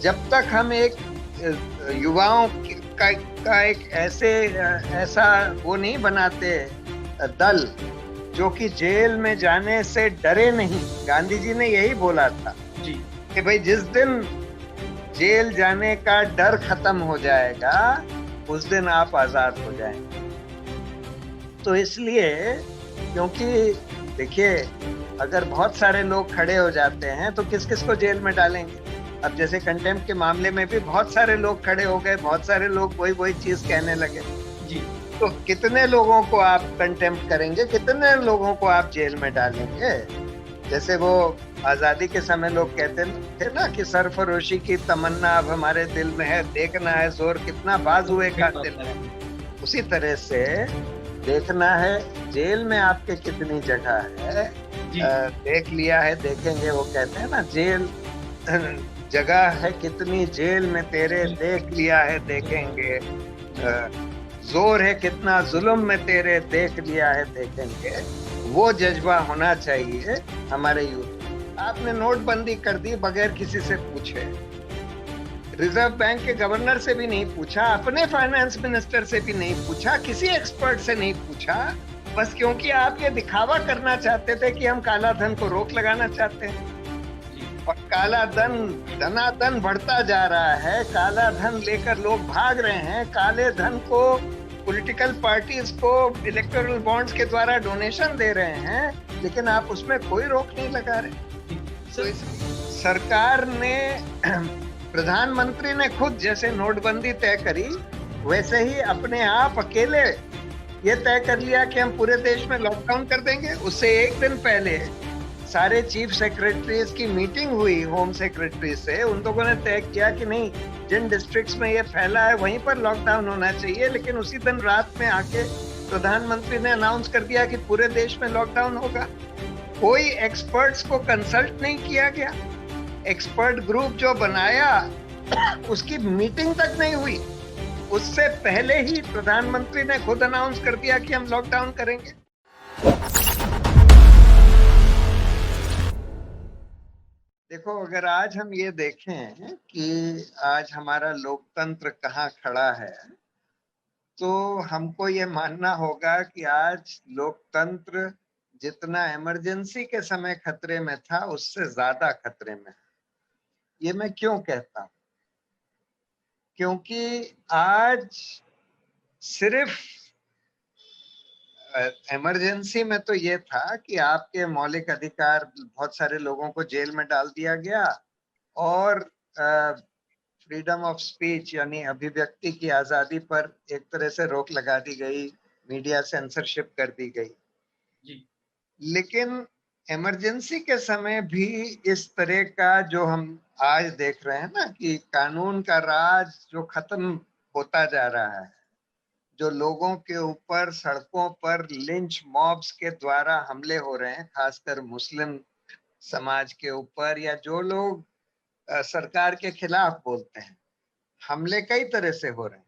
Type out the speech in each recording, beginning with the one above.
जब तक हम एक युवाओं का एक ऐसा वो नहीं बनाते दल जो कि जेल में जाने से डरे नहीं। गांधी जी ने यही बोला था जी। कि भाई जिस दिन जेल जाने का डर खत्म हो जाएगा उस दिन आप आजाद हो जाएंगे। तो इसलिए, क्योंकि देखिए, अगर बहुत सारे लोग खड़े हो जाते हैं तो किस किस को जेल में डालेंगे। अब जैसे कंटेम्प्ट के मामले में भी बहुत सारे लोग खड़े हो गए, बहुत सारे लोग वही वही चीज कहने लगे। जी। तो कितने लोगों को आप कंटेम्प्ट करेंगे, कितने लोगों को आप जेल में डालेंगे। जैसे वो आजादी के समय लोग कहते थे ना कि सरफरोशी की तमन्ना अब हमारे दिल में है, देखना है जोर कितना बाजुए कातिल में। उसी तरह से देखना है जेल में आपके कितनी जगह है। जी। देख लिया है देखेंगे, वो कहते हैं ना, जेल जगह है कितनी जेल में तेरे, देख लिया है देखेंगे। जोर है कितना जुल्म में तेरे, देख लिया है देखेंगे। वो जज्बा होना चाहिए हमारे यूथ। आपने नोटबंदी कर दी बगैर किसी से पूछे, रिजर्व बैंक के गवर्नर से भी नहीं पूछा, अपने फाइनेंस मिनिस्टर से भी नहीं पूछा, किसी एक्सपर्ट से नहीं पूछा, बस क्योंकि आप ये दिखावा करना चाहते थे कि हम काला धन को रोक लगाना चाहते हैं। और काला धन धनाधन बढ़ता जा रहा है, काला धन लेकर लोग भाग रहे हैं, काले धन को पॉलिटिकल पार्टीज को इलेक्टोरल बॉन्ड्स के द्वारा डोनेशन दे रहे हैं, लेकिन आप उसमें कोई रोक नहीं लगा रहे। तो सरकार ने, प्रधानमंत्री ने खुद जैसे नोटबंदी तय करी, वैसे ही अपने आप अकेले ये तय कर लिया कि हम पूरे देश में लॉकडाउन कर देंगे। उससे एक दिन पहले सारे चीफ सेक्रेटरीज की मीटिंग हुई होम सेक्रेटरी से, उन लोगों ने तय किया कि नहीं, जिन डिस्ट्रिक्ट्स में ये फैला है वहीं पर लॉकडाउन होना चाहिए। लेकिन उसी दिन रात में आके प्रधानमंत्री ने अनाउंस कर दिया कि पूरे देश में लॉकडाउन होगा। कोई एक्सपर्ट्स को कंसल्ट नहीं किया गया, एक्सपर्ट ग्रुप जो बनाया उसकी मीटिंग तक नहीं हुई। उससे पहले ही प्रधानमंत्री ने खुद अनाउंस कर दिया कि हम लॉकडाउन करेंगे। देखो, अगर आज हम ये देखें कि आज हमारा लोकतंत्र कहाँ खड़ा है, तो हमको ये मानना होगा कि आज लोकतंत्र जितना इमरजेंसी के समय खतरे में था उससे ज्यादा खतरे में है। ये मैं क्यों कहता हूं? क्योंकि आज सिर्फ इमरजेंसी में तो ये था कि आपके मौलिक अधिकार, बहुत सारे लोगों को जेल में डाल दिया गया और फ्रीडम ऑफ स्पीच यानी अभिव्यक्ति की आजादी पर एक तरह से रोक लगा दी गई, मीडिया सेंसरशिप कर दी गई। जी। लेकिन इमरजेंसी के समय भी इस तरह का जो हम आज देख रहे हैं ना कि कानून का राज जो खत्म होता जा रहा है, जो लोगों के ऊपर सड़कों पर लिंच मॉब्स के द्वारा हमले हो रहे हैं, खासकर मुस्लिम समाज के ऊपर, या जो लोग सरकार के खिलाफ बोलते हैं, हमले कई तरह से हो रहे हैं।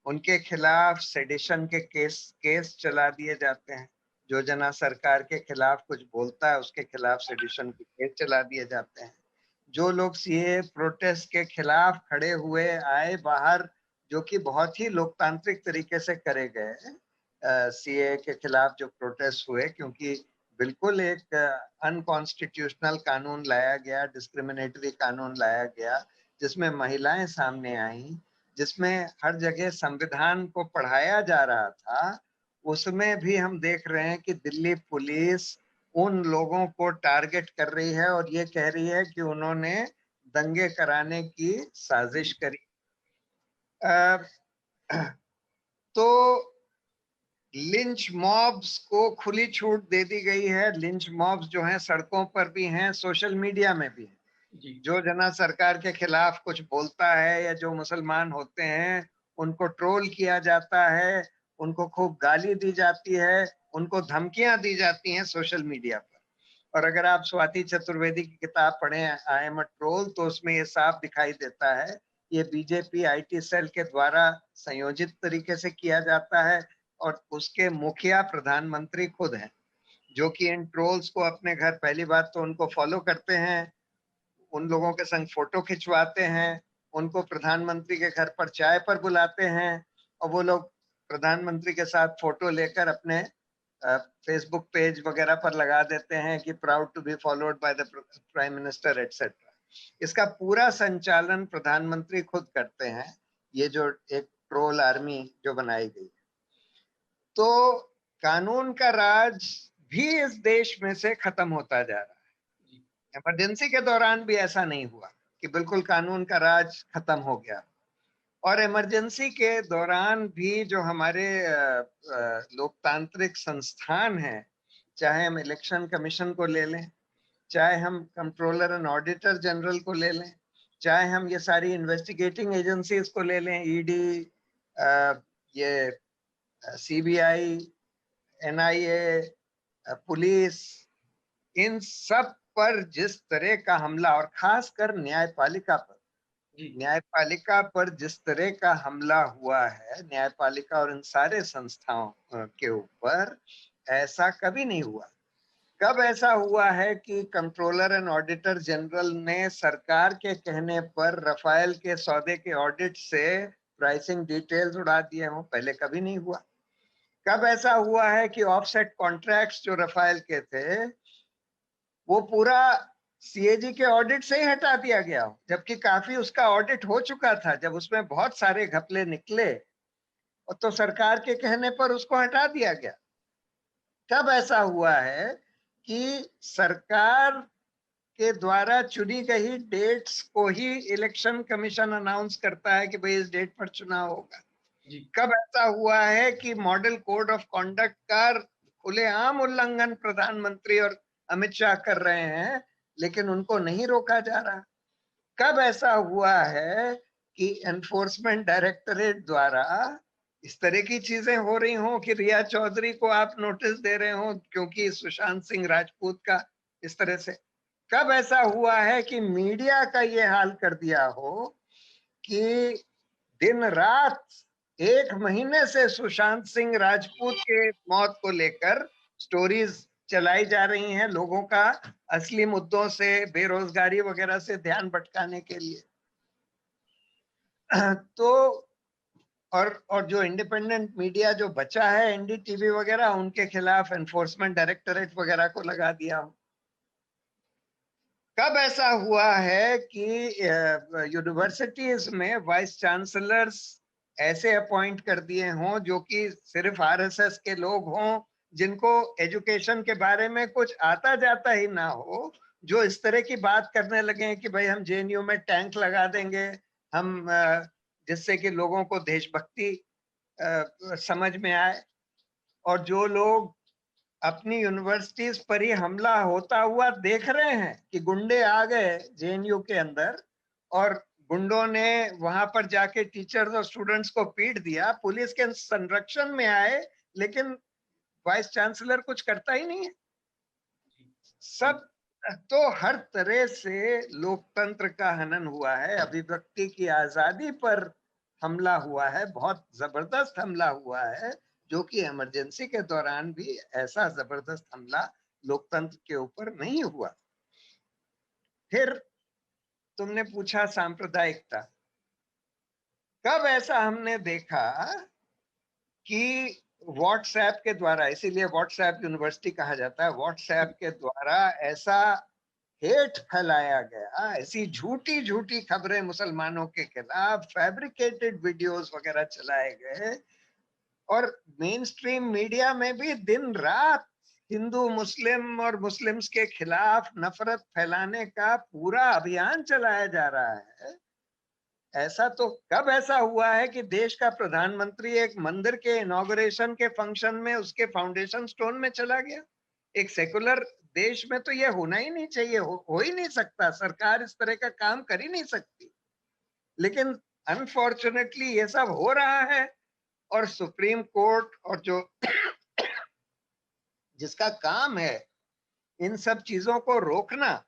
उनके खिलाफ सेडिशन के केस चला दिए जाते हैं। जो जना सरकार के खिलाफ कुछ बोलता है उसके खिलाफ सेडिशन के केस चला दिए जाते हैं। जो लोग सीए प्रोटेस्ट के खिलाफ खड़े हुए आए बाहर, जो कि बहुत ही लोकतांत्रिक तरीके से करे गए, सीए के खिलाफ जो प्रोटेस्ट हुए, क्योंकि बिल्कुल एक अनकॉन्स्टिट्यूशनल कानून लाया गया, डिस्क्रिमिनेटरी कानून लाया गया, जिसमें महिलाएं सामने आई, जिसमें हर जगह संविधान को पढ़ाया जा रहा था। उसमें भी हम देख रहे हैं कि दिल्ली पुलिस उन लोगों को टारगेट कर रही है और ये कह रही है कि उन्होंने दंगे कराने की साजिश करी। तो लिंच मॉब्स को खुली छूट दे दी गई है। लिंच मॉब्स जो हैं सड़कों पर भी हैं, सोशल मीडिया में भी हैं। जी। जो जना सरकार के खिलाफ कुछ बोलता है या जो मुसलमान होते हैं उनको ट्रोल किया जाता है, उनको खूब गाली दी जाती है, उनको धमकियां दी जाती हैं सोशल मीडिया पर। और अगर आप स्वाति चतुर्वेदी की किताब पढ़ें आई एम अ ट्रोल, तो उसमें ये साफ दिखाई देता है ये बीजेपी आईटी सेल के द्वारा संयोजित तरीके से किया जाता है और उसके मुखिया प्रधानमंत्री खुद हैं, जो कि इन ट्रोल्स को अपने घर, पहली बात तो उनको फॉलो करते हैं, उन लोगों के संग फोटो खिंचवाते हैं, उनको प्रधानमंत्री के घर पर चाय पर बुलाते हैं और वो लोग प्रधानमंत्री के साथ फोटो लेकर अपने फेसबुक पेज वगैरह पर लगा देते हैं कि proud to be followed by the prime minister etcetera. इसका पूरा संचालन प्रधानमंत्री खुद करते हैं, ये जो एक ट्रोल आर्मी जो बनाई गई। तो कानून का राज भी इस देश में से खत्म होता जा रहा है। इमरजेंसी के दौरान भी ऐसा नहीं हुआ कि बिल्कुल कानून का राज खत्म हो गया, और इमरजेंसी के दौरान भी जो हमारे लोकतांत्रिक संस्थान हैं, चाहे हम इलेक्शन कमीशन को ले लें, चाहे हम कंट्रोलर एंड ऑडिटर जनरल को ले लें, चाहे हम ये सारी इन्वेस्टिगेटिंग एजेंसीज को ले लें, ईडी, ये सीबीआई, एनआईए, पुलिस, इन सब पर जिस तरह का हमला, और खासकर न्यायपालिका पर, न्यायपालिका पर जिस तरह का हमला हुआ है, न्यायपालिका और इन सारे संस्थाओं के ऊपर, ऐसा कभी नहीं हुआ। कब ऐसा हुआ है कि कंट्रोलर एंड ऑडिटर जनरल ने सरकार के कहने पर रफाल के सौदे के ऑडिट से प्राइसिंग डिटेल्स उड़ा दिए हों? पहले कभी नहीं हुआ। कब ऐसा हुआ है कि ऑफसेट कॉन्ट्रैक्ट्स जो रफाल के थे वो पूरा सीएजी के ऑडिट से ही हटा दिया गया हो, जबकि काफी उसका ऑडिट हो चुका था, जब उसमें बहुत सारे घपले निकले और तो सरकार के कहने पर उसको हटा दिया गया। कब ऐसा हुआ है कि सरकार के द्वारा चुनी गई डेट्स को ही इलेक्शन कमीशन अनाउंस करता है कि भाई इस डेट पर चुनाव होगा? कब ऐसा हुआ है कि मॉडल कोड ऑफ कॉन्डक्ट का खुलेआम उल्लंघन प्रधानमंत्री और अमित शाह कर रहे हैं लेकिन उनको नहीं रोका जा रहा? कब ऐसा हुआ है कि एनफोर्समेंट डायरेक्टरेट द्वारा इस तरह की चीजें हो रही हो कि रिया चौधरी को आप नोटिस दे रहे हो क्योंकि सुशांत सिंह राजपूत का इस तरह से? कब ऐसा हुआ है कि मीडिया का ये हाल कर दिया हो कि दिन रात 1 महीने से सुशांत सिंह राजपूत के मौत को लेकर स्टोरीज चलाई जा रही हैं लोगों का असली मुद्दों से, बेरोजगारी वगैरह से ध्यान भटकाने के लिए? तो और जो इंडिपेंडेंट मीडिया जो बचा है, एनडीटीवी वगैरह, उनके खिलाफ एनफोर्समेंट डायरेक्टरेट वगैरह को लगा दिया हो। कब ऐसा हुआ है कि यूनिवर्सिटीज में वाइस चांसलर्स ऐसे अपॉइंट कर दिए हों जो कि सिर्फ आरएसएस के लोग हों, जिनको एजुकेशन के बारे में कुछ आता जाता ही ना हो, जो इस तरह की बात करने लगे कि भाई हम जेएनयू में टैंक लगा देंगे, हम जिससे कि लोगों को देशभक्ति समझ में आए। और जो लोग अपनी यूनिवर्सिटीज पर ही हमला होता हुआ देख रहे हैं कि गुंडे आ गए जेएनयू के अंदर और गुंडों ने वहां पर जाके टीचर्स और स्टूडेंट्स को पीट दिया, पुलिस के संरक्षण में आए, लेकिन वाइस चांसलर कुछ करता ही नहीं है। सब तो हर तरह से लोकतंत्र का हनन हुआ है, अभिव्यक्ति की आजादी पर हमला हुआ है, बहुत जबरदस्त हमला हुआ है, जो कि इमरजेंसी के दौरान भी ऐसा जबरदस्त हमला लोकतंत्र के ऊपर नहीं हुआ। फिर तुमने पूछा सांप्रदायिकता। कब ऐसा हमने देखा कि व्हाट्सएप के द्वारा, इसीलिए व्हाट्सएप यूनिवर्सिटी कहा जाता है, व्हाट्सएप के द्वारा ऐसा हेट फैलाया गया, ऐसी झूठी झूठी खबरें मुसलमानों के खिलाफ, फैब्रिकेटेड वीडियोस वगैरह चलाए गए, और मेन स्ट्रीम मीडिया में भी दिन रात हिंदू मुस्लिम और मुस्लिम्स के खिलाफ नफरत फैलाने का पूरा अभियान चलाया जा रहा है। ऐसा तो कब ऐसा हुआ है कि देश का प्रधानमंत्री एक मंदिर के इनॉग्रेशन के फंक्शन में उसके फाउंडेशन स्टोन में चला गया? एक सेकुलर देश में तो ये होना ही नहीं चाहिए, हो ही नहीं सकता, सरकार इस तरह का काम कर ही नहीं सकती, लेकिन अनफॉर्चुनेटली ये सब हो रहा है। और सुप्रीम कोर्ट और जो जिसका काम है इन सब चीजों को रोकना,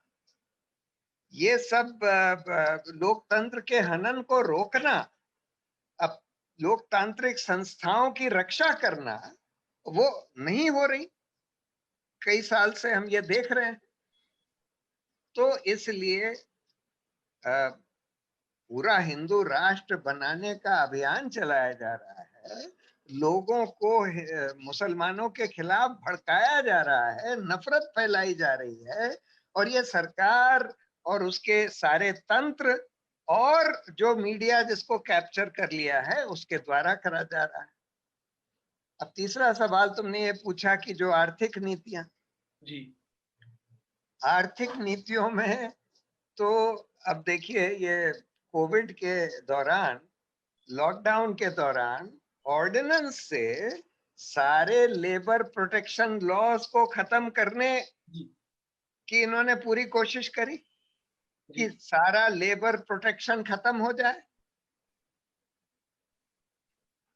ये सब लोकतंत्र के हनन को रोकना, अब लोकतांत्रिक संस्थाओं की रक्षा करना, वो नहीं हो रही। कई साल से हम ये देख रहे हैं। तो इसलिए पूरा हिंदू राष्ट्र बनाने का अभियान चलाया जा रहा है, लोगों को मुसलमानों के खिलाफ भड़काया जा रहा है, नफरत फैलाई जा रही है, और ये सरकार और उसके सारे तंत्र और जो मीडिया जिसको कैप्चर कर लिया है उसके द्वारा करा जा रहा है। अब तीसरा सवाल तुमने ये पूछा कि जो आर्थिक नीतियां, जी आर्थिक नीतियों में तो अब देखिए, ये कोविड के दौरान, लॉकडाउन के दौरान ऑर्डिनेंस से सारे लेबर प्रोटेक्शन लॉज को खत्म करने जी की इन्होंने पूरी कोशिश करी कि जी सारा लेबर प्रोटेक्शन खत्म हो जाए।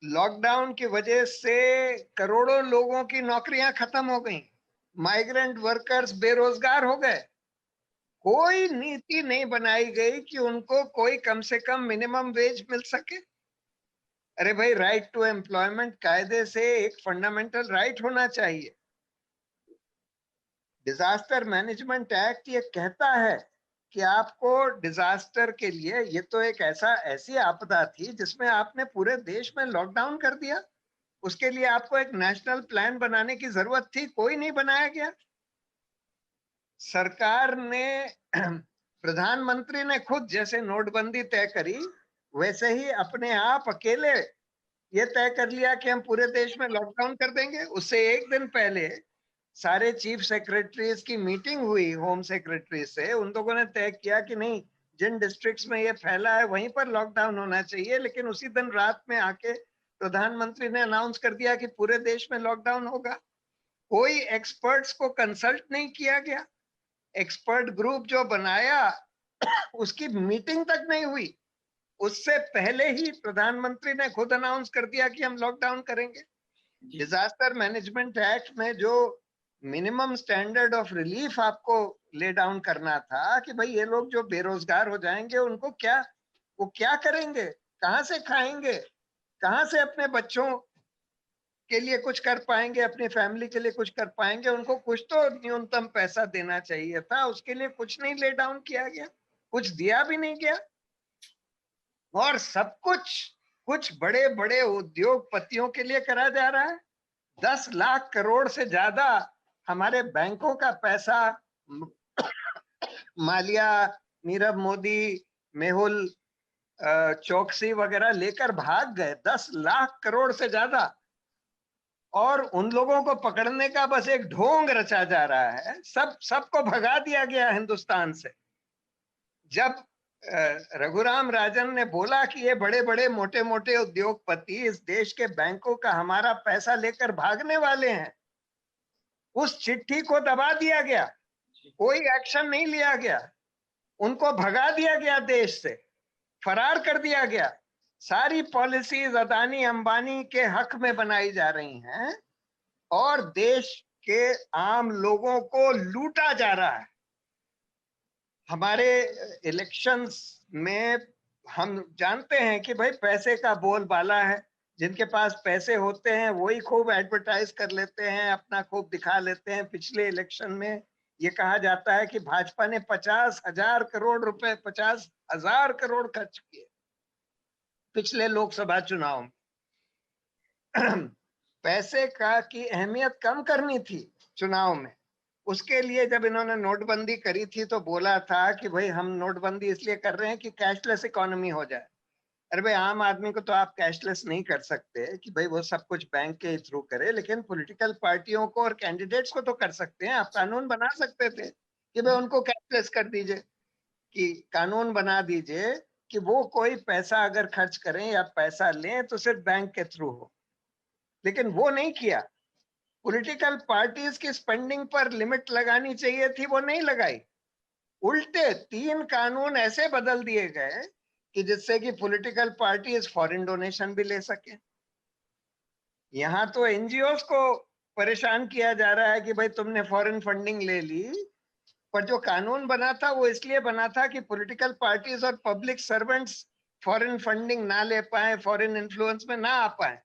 लॉकडाउन की वजह से करोड़ों लोगों की नौकरियां खत्म हो गई, माइग्रेंट वर्कर्स बेरोजगार हो गए। कोई नीति नहीं बनाई गई कि उनको कोई कम से कम मिनिमम वेज मिल सके। अरे भाई, राइट टू एम्प्लॉयमेंट कायदे से एक फंडामेंटल राइट होना चाहिए। डिजास्टर मैनेजमेंट एक्ट ये कहता है कि आपको डिजास्टर के लिए, ये तो एक ऐसी आपदा थी जिसमें आपने पूरे देश में लॉकडाउन कर दिया, उसके लिए आपको एक नेशनल प्लान बनाने की जरूरत थी, कोई नहीं बनाया गया। सरकार ने प्रधानमंत्री ने खुद जैसे नोटबंदी तय करी, वैसे ही अपने आप अकेले ये तय कर लिया कि हम पूरे देश में लॉकडाउन कर देंगे। उससे एक दिन पहले सारे चीफ सेक्रेटरीज की मीटिंग हुई होम सेक्रेटरी से, उन लोगों ने तय किया कि नहीं, जिन डिस्ट्रिक्ट्स में ये फैला है वहीं पर लॉकडाउन होना चाहिए। लेकिन उसी दिन रात में आके प्रधानमंत्री ने अनाउंस कर दिया कि पूरे देश में लॉकडाउन होगा। कोई एक्सपर्ट्स को कंसल्ट नहीं किया गया, एक्सपर्ट ग्रुप जो बनाया उसकी मीटिंग तक नहीं हुई, उससे पहले ही प्रधानमंत्री ने खुद अनाउंस कर दिया कि हम लॉकडाउन करेंगे। जी डिजास्टर मैनेजमेंट एक्ट में जो मिनिमम स्टैंडर्ड ऑफ रिलीफ आपको ले डाउन करना था कि भाई ये लोग जो बेरोजगार हो जाएंगे उनको क्या, वो क्या करेंगे, कहां से खाएंगे, कहां से अपने बच्चों के लिए कुछ कर पाएंगे, अपनी फैमिली के लिए कुछ कर पाएंगे, उनको कुछ तो न्यूनतम पैसा देना चाहिए था। उसके लिए कुछ नहीं ले डाउन किया गया, कुछ दिया भी नहीं गया। और सब कुछ कुछ बड़े बड़े उद्योगपतियों के लिए करा जा रहा है। 10 लाख करोड़ से ज्यादा हमारे बैंकों का पैसा मालिया, नीरव मोदी, मेहुल चौकसी वगैरह लेकर भाग गए, 10 लाख करोड़ से ज्यादा। और उन लोगों को पकड़ने का बस एक ढोंग रचा जा रहा है, सबको भगा दिया गया हिंदुस्तान से। जब रघुराम राजन ने बोला कि ये बड़े बड़े मोटे मोटे उद्योगपति इस देश के बैंकों का हमारा पैसा लेकर भागने वाले हैं, उस चिट्ठी को दबा दिया गया, कोई एक्शन नहीं लिया गया, उनको भगा दिया गया, देश से फरार कर दिया गया। सारी पॉलिसीज अदानी अंबानी के हक में बनाई जा रही हैं और देश के आम लोगों को लूटा जा रहा है। हमारे इलेक्शंस में हम जानते हैं कि भाई पैसे का बोलबाला है, जिनके पास पैसे होते हैं वही खूब एडवर्टाइज कर लेते हैं, अपना खूब दिखा लेते हैं। पिछले इलेक्शन में ये कहा जाता है कि भाजपा ने 50,000 करोड़ रुपए, 50,000 करोड़ खर्च किए पिछले लोकसभा चुनाव में। पैसे का की अहमियत कम करनी थी चुनाव में, उसके लिए जब इन्होंने नोटबंदी करी थी तो बोला था कि भाई हम नोटबंदी इसलिए कर रहे हैं कि कैशलेस इकोनॉमी हो जाए। अरे भाई, आम आदमी को तो आप कैशलेस नहीं कर सकते कि भाई वो सब कुछ बैंक के थ्रू करे, लेकिन पॉलिटिकल पार्टियों को और कैंडिडेट्स को तो कर सकते हैं। आप कानून बना सकते थे कि भाई उनको कैशलेस कर दीजिए, कि कानून बना दीजिए कि वो कोई पैसा अगर खर्च करें या पैसा लें तो सिर्फ बैंक के थ्रू हो, लेकिन वो नहीं किया। पॉलिटिकल पार्टीज की स्पेंडिंग पर लिमिट लगानी चाहिए थी, वो नहीं लगाई। उल्टे 3 कानून ऐसे बदल दिए गए कि जिससे कि पॉलिटिकल पार्टीज फॉरेन डोनेशन भी ले सके। यहां तो एनजीओस को परेशान किया जा रहा है कि भाई तुमने फॉरेन फंडिंग ले ली, पर जो कानून बना था वो इसलिए बना था कि पॉलिटिकल पार्टीज और पब्लिक सर्वेंट्स फॉरेन फंडिंग ना ले पाए, फॉरेन इन्फ्लुएंस में ना आ पाए।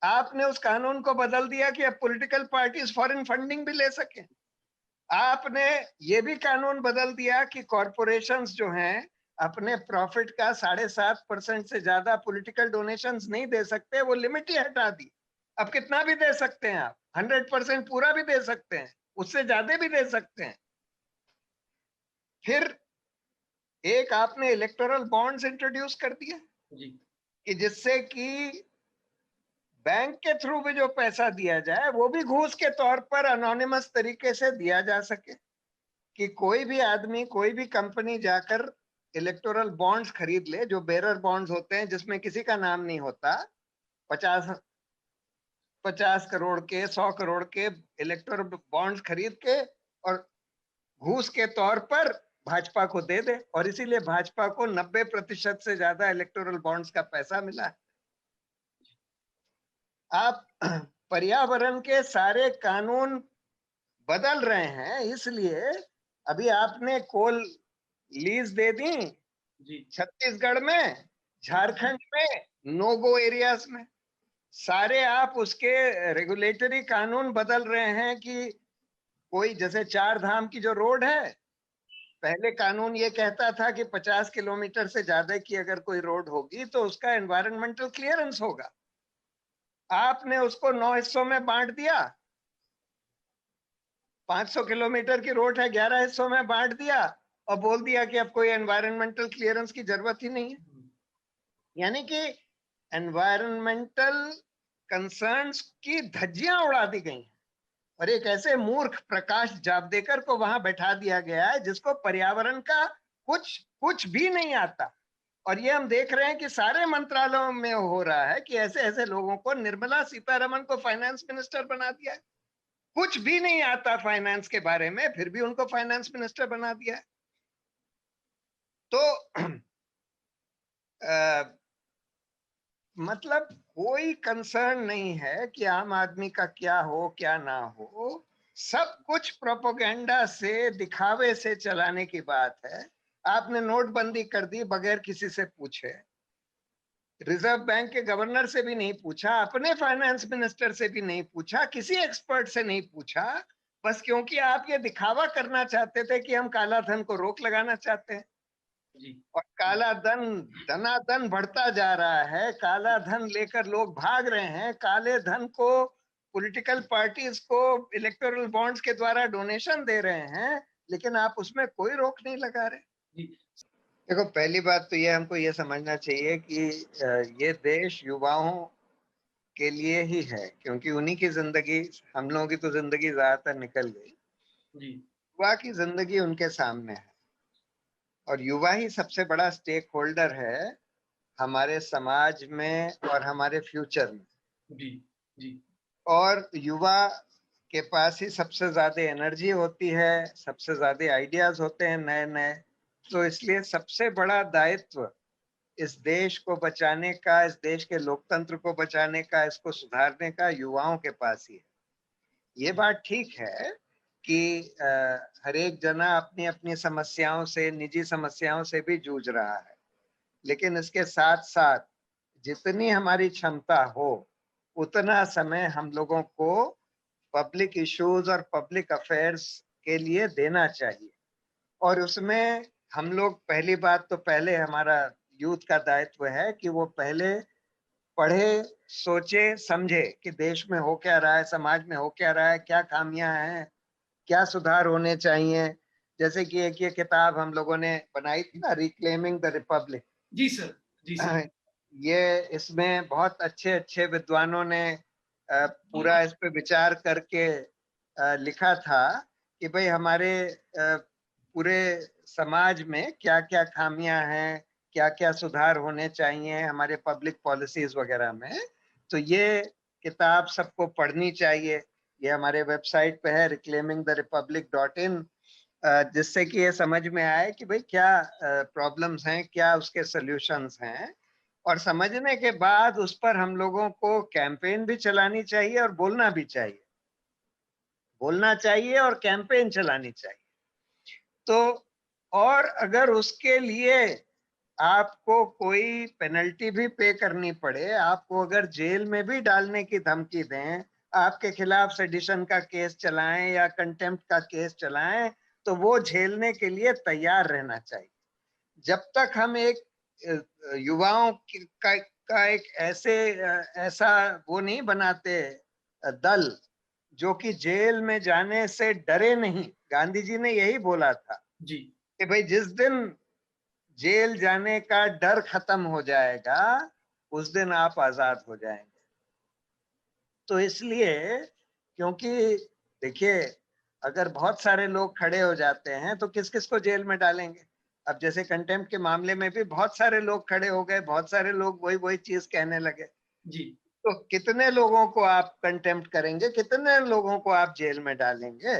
आपने उस कानून को बदल दिया कि अब पॉलिटिकल पार्टीज फॉरेन फंडिंग भी ले सके। आपने ये भी कानून बदल दिया कि कॉरपोरेशंस जो हैं अपने प्रॉफिट का 7.5% से ज्यादा पॉलिटिकल डोनेशंस नहीं दे सकते, वो लिमिट ही हटा दी। अब कितना भी दे सकते हैं आप, 100% पूरा भी दे सकते हैं, उससे ज्यादा भी दे सकते हैं। फिर एक आपने इलेक्टोरल बॉन्ड्स इंट्रोड्यूस कर दिया कि जिससे कि बैंक के थ्रू भी जो पैसा दिया जाए वो भी घूस के तौर पर अनोनिमस तरीके से दिया जा सके, कि कोई भी आदमी, कोई भी कंपनी जाकर इलेक्टोरल बॉन्ड्स खरीद ले, जो बेरर बॉन्ड्स होते हैं जिसमें किसी का नाम नहीं होता, 50 करोड़ के, 100 करोड़ के इलेक्टोरल बॉन्ड्स खरीद के और घूस के तौर पर भाजपा को दे दे, और इसीलिए भाजपा को 90% से ज्यादा इलेक्टोरल बॉन्ड्स का पैसा मिला है। आप पर्यावरण के सारे कानून बदल रहे हैं, इसलिए अभी आपने कोल लीज दे दी छत्तीसगढ़ में, झारखंड में नो गो एरियाज में, सारे आप उसके रेगुलेटरी कानून बदल रहे हैं कि कोई, जैसे 4 धाम की जो रोड है, पहले कानून ये कहता था कि 50 किलोमीटर से ज्यादा की अगर कोई रोड होगी तो उसका एनवायरमेंटल क्लियरेंस होगा। आपने उसको 9 हिस्सों में बांट दिया, 500 किलोमीटर की रोड है, 11 हिस्सों में बांट दिया और बोल दिया कि अब कोई एनवायरमेंटल क्लियरेंस की जरूरत ही नहीं है। यानी कि एनवायरमेंटल कंसर्न्स की धज्जियां उड़ा दी गई, और एक ऐसे मूर्ख प्रकाश जावड़ेकर को वहां बैठा दिया गया है जिसको पर्यावरण का कुछ भी नहीं आता। और ये हम देख रहे हैं कि सारे मंत्रालयों में हो रहा है कि ऐसे ऐसे लोगों को, निर्मला सीतारमण को फाइनेंस मिनिस्टर बना दिया है, कुछ भी नहीं आता फाइनेंस के बारे में, फिर भी उनको फाइनेंस मिनिस्टर बना दिया है। तो मतलब कोई कंसर्न नहीं है कि आम आदमी का क्या हो क्या ना हो, सब कुछ प्रोपेगेंडा से, दिखावे से चलाने की बात है। आपने नोटबंदी कर दी बगैर किसी से पूछे, रिजर्व बैंक के गवर्नर से भी नहीं पूछा, अपने फाइनेंस मिनिस्टर से भी नहीं पूछा, किसी एक्सपर्ट से नहीं पूछा, बस क्योंकि आप ये दिखावा करना चाहते थे कि हम काला धन को रोक लगाना चाहते हैं। और काला धन धनाधन बढ़ता जा रहा है, काला धन लेकर लोग भाग रहे हैं, काले धन को पॉलिटिकल पार्टीज को इलेक्टोरल बॉन्ड्स के द्वारा डोनेशन दे रहे हैं, लेकिन आप उसमें कोई रोक नहीं लगा रहे। देखो, पहली बात तो ये हमको ये समझना चाहिए कि ये देश युवाओं के लिए ही है, क्योंकि उन्हीं की जिंदगी, हम लोगों की तो जिंदगी ज्यादातर निकल गई, युवा की जिंदगी उनके सामने है, और युवा ही सबसे बड़ा स्टेक होल्डर है हमारे समाज में और हमारे फ्यूचर में। जी। और युवा के पास ही सबसे ज्यादा एनर्जी होती है, सबसे ज्यादा आइडियाज होते हैं नए नए, तो इसलिए सबसे बड़ा दायित्व इस देश को बचाने का, इस देश के लोकतंत्र को बचाने का, इसको सुधारने का युवाओं के पास ही है। ये बात ठीक है कि हर एक जना अपनी अपनी समस्याओं से, निजी समस्याओं से भी जूझ रहा है, लेकिन इसके साथ साथ जितनी हमारी क्षमता हो उतना समय हम लोगों को पब्लिक इश्यूज और पब्लिक अफेयर्स के लिए देना चाहिए। और उसमें हम लोग, पहली बात तो पहले हमारा यूथ का दायित्व है कि वो पहले पढ़े, सोचे, समझे कि देश में हो क्या रहा है, समाज में हो क्या रहा है, क्या खामियां हैं, क्या सुधार होने चाहिए। जैसे कि एक ये किताब हम लोगों ने बनाई थी ना, रिक्लेमिंग द रिपब्लिक। जी सर, जी सर। ये इसमें बहुत अच्छे अच्छे विद्वानों ने पूरा इस पे विचार करके लिखा था कि भाई हमारे पूरे समाज में क्या क्या खामियां हैं, क्या क्या सुधार होने चाहिए हमारे पब्लिक पॉलिसीज वगैरह में। तो ये किताब सबको पढ़नी चाहिए। ये हमारे वेबसाइट पे है reclaimingtherepublic.in, जिससे कि ये समझ में आए कि भाई क्या प्रॉब्लम्स हैं, क्या उसके सॉल्यूशंस हैं, और समझने के बाद उस पर हम लोगों को कैंपेन भी चलानी चाहिए और बोलना भी चाहिए, बोलना चाहिए और कैंपेन चलानी चाहिए। तो और अगर उसके लिए आपको कोई पेनल्टी भी पे करनी पड़े, आपको अगर जेल में भी डालने की धमकी दें, आपके खिलाफ सेडिशन का केस चलाएं या कंटेम्प्ट का केस चलाएं, तो वो झेलने के लिए तैयार रहना चाहिए। जब तक हम एक युवाओं का एक ऐसा वो नहीं बनाते दल जो कि जेल में जाने से डरे नहीं। गांधी जी ने यही बोला था जी कि भाई जिस दिन जेल जाने का डर खत्म हो जाएगा उस दिन आप आजाद हो जाएंगे। तो इसलिए, क्योंकि देखिए, अगर बहुत सारे लोग खड़े हो जाते हैं तो किस किस को जेल में डालेंगे। अब जैसे कंटेम्प्ट के मामले में भी बहुत सारे लोग खड़े हो गए, बहुत सारे लोग वही वही चीज कहने लगे। जी तो कितने लोगों को आप कंटेम्प्ट करेंगे, कितने लोगों को आप जेल में डालेंगे।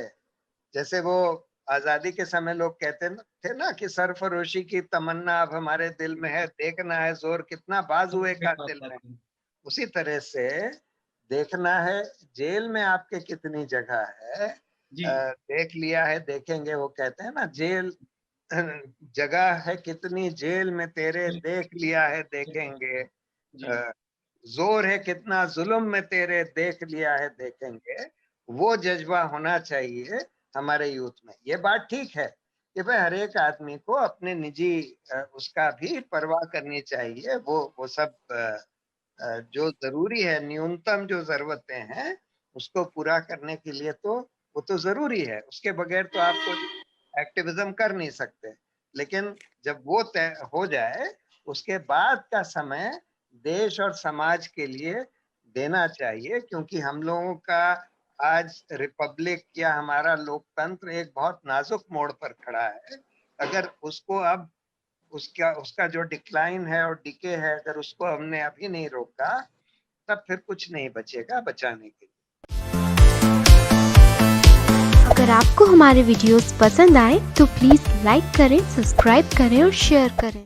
जैसे वो आजादी के समय लोग कहते थे ना कि सरफरोशी की तमन्ना अब हमारे दिल में है, देखना है जोर कितना बाजुए का दिल में। उसी तरह से देखना है जेल में आपके कितनी जगह है। जी देख लिया है देखेंगे, वो कहते हैं ना, जेल जगह है कितनी जेल में तेरे, देख लिया है देखेंगे। जी जोर है कितना जुल्म में तेरे, देख लिया है देखेंगे। वो जज्बा होना चाहिए हमारे यूथ में। ये बात ठीक है कि भाई हर एक आदमी को अपने निजी उसका भी परवाह करनी चाहिए। वो सब जो जरूरी है, न्यूनतम जो जरूरतें हैं उसको पूरा करने के लिए तो वो तो जरूरी है, उसके बगैर तो आप कोई एक्टिविज्म कर नहीं सकते। लेकिन जब वो तय हो जाए उसके बाद का समय देश और समाज के लिए देना चाहिए, क्योंकि हम लोगों का आज रिपब्लिक या हमारा लोकतंत्र एक बहुत नाजुक मोड़ पर खड़ा है। अगर उसको अब उसका जो डिक्लाइन है और डिके है, अगर उसको हमने अभी नहीं रोका तब फिर कुछ नहीं बचेगा बचाने के लिए। अगर आपको हमारे वीडियोस पसंद आए तो प्लीज लाइक करें, सब्सक्राइब करें और शेयर करें।